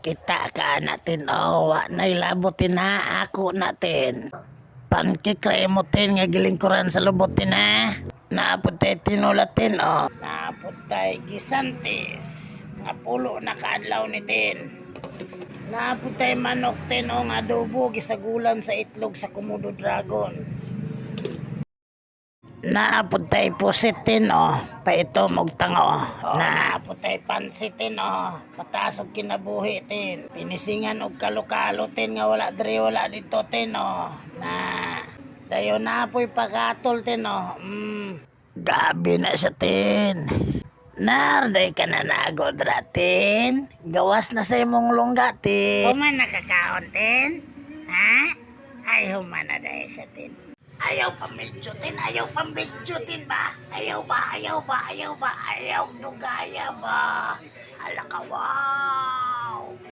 Kita ka natin wa nailabotin na ako natin. Pankikremotin nga gilingkuran sa lubotin na. Naaputay tinulatin Naaputay gisantis. Nga pulo na kaadlaw ni tin. Naaputay manok tin nga adobo gisagulan sa itlog sa Komodo Dragon. Naaputay pusitin paito mogtango. Naaputay pansitin patasog kinabuhi tin. Pinisingan og kalokalo tin nga wala diri wala dito tin na dayon napoy pagatol tin gabi na siya tin. Narday ka na nagod ratin. Gawas na sa imong lungga tin. Human nakakaon tin? Ha? Ay human na dahil siya tin. Ayaw pambidyotin ba? Ayaw dugaya ba? Alakawa.